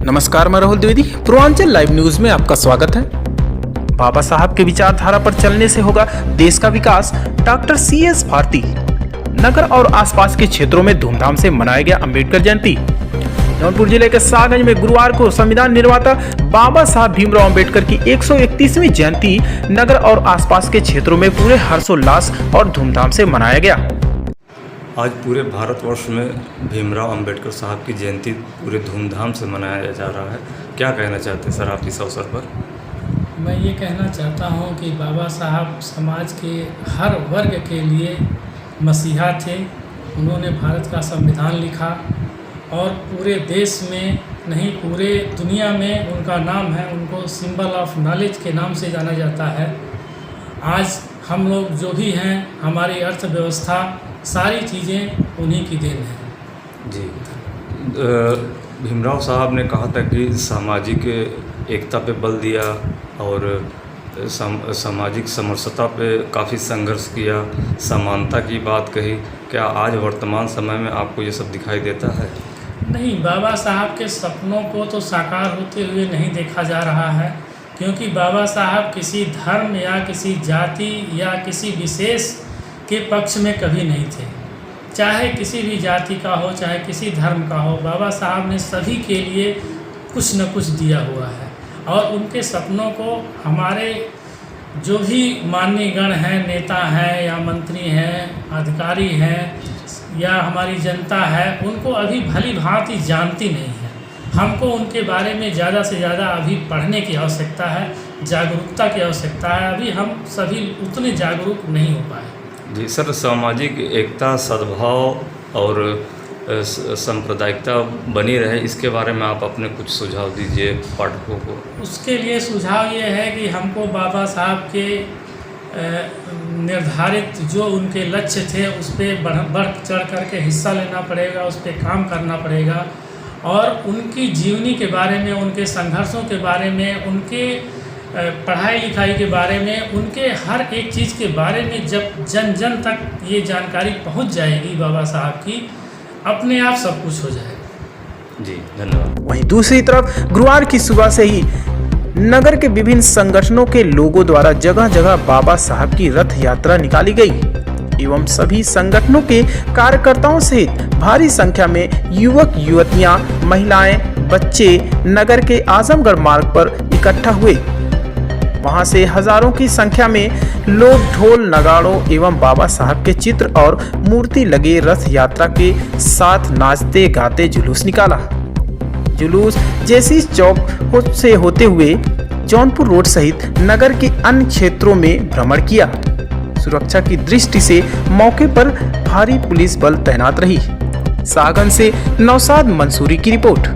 नमस्कार, मैं Rahul Dwivedi. Purvanchal live news में आपका स्वागत है। बाबा साहब के विचारधारा पर चलने से होगा देश का विकास। Doctor CS Bharati. नगर और आसपास के क्षेत्रों में धूमधाम से मनाया गया अंबेडकर जयंती। जौनपुर जिले के साहगंज में गुरुवार को संविधान निर्माता बाबा साहब भीमराव अंबेडकर की 131वीं जयंती नगर और आसपास के क्षेत्रों में पूरे हर्षोल्लास और धूमधाम से मनाया गया। आज पूरे भारतवर्ष में भीमराव अंबेडकर साहब की जयंती पूरे धूमधाम से मनाया जा रहा है। क्या कहना चाहते हैं सर आप इस अवसर पर? मैं ये कहना चाहता हूँ कि बाबा साहब समाज के हर वर्ग के लिए मसीहा थे। उन्होंने भारत का संविधान लिखा और पूरे देश में नहीं पूरे दुनिया में उनका नाम है। उनको सिंबल ऑफ नॉलेज के नाम से जाना जाता है। आज हम लोग जो भी हैं, हमारी अर्थव्यवस्था, सारी चीज़ें उन्हीं की देन है। जी, भीमराव साहब ने कहा था कि सामाजिक एकता पे बल दिया और सामाजिक समरसता पे काफ़ी संघर्ष किया, समानता की बात कही। क्या आज वर्तमान समय में आपको ये सब दिखाई देता है? नहीं, बाबा साहब के सपनों को तो साकार होते हुए नहीं देखा जा रहा है, क्योंकि बाबा साहब किसी धर्म या किसी जाति या किसी विशेष के पक्ष में कभी नहीं थे। चाहे किसी भी जाति का हो, चाहे किसी धर्म का हो, बाबा साहब ने सभी के लिए कुछ न कुछ दिया हुआ है। और उनके सपनों को हमारे जो भी मान्यगण हैं, नेता हैं या मंत्री हैं, अधिकारी हैं या हमारी जनता है, उनको अभी भली भांति जानती नहीं है। हमको उनके बारे में ज़्यादा से ज़्यादा अभी पढ़ने की आवश्यकता है, जागरूकता की आवश्यकता है। अभी हम सभी उतने जागरूक नहीं हो पाए। जी सर, सामाजिक एकता, सद्भाव और सांप्रदायिकता बनी रहे, इसके बारे में आप अपने कुछ सुझाव दीजिए पाठकों को। उसके लिए सुझाव ये है कि हमको बाबा साहब के निर्धारित जो उनके लक्ष्य थे उस पर बढ़ चढ़ कर के हिस्सा लेना पड़ेगा, उस पर काम करना पड़ेगा और उनकी जीवनी के बारे में, उनके संघर्षों के बारे में, उनके पढ़ाई लिखाई के बारे में, उनके हर एक चीज़ के बारे में जब जन जन तक ये जानकारी पहुंच जाएगी बाबा साहब की, अपने आप सब कुछ हो जाएगा। जी धन्यवाद। वहीं दूसरी तरफ गुरुवार की सुबह से ही नगर के विभिन्न संगठनों के लोगों द्वारा जगह जगह बाबा साहब की रथ यात्रा निकाली गई एवं सभी संगठनों के कार्यकर्ताओं सहित भारी संख्या में युवक युवतियां, महिलाएं, बच्चे नगर के आजमगढ़ मार्ग पर इकट्ठा हुए। वहां से हजारों की संख्या में लोग ढोल नगाड़ों एवं बाबा साहब के चित्र और मूर्ति लगे रथ यात्रा के साथ नाचते गाते जुलूस निकाला। जुलूस जैसी चौक से होते हुए जौनपुर रोड सहित नगर के अन्य क्षेत्रों में भ्रमण किया। सुरक्षा की दृष्टि से मौके पर भारी पुलिस बल तैनात रही। साहगंज से नौशाद मंसूरी की रिपोर्ट।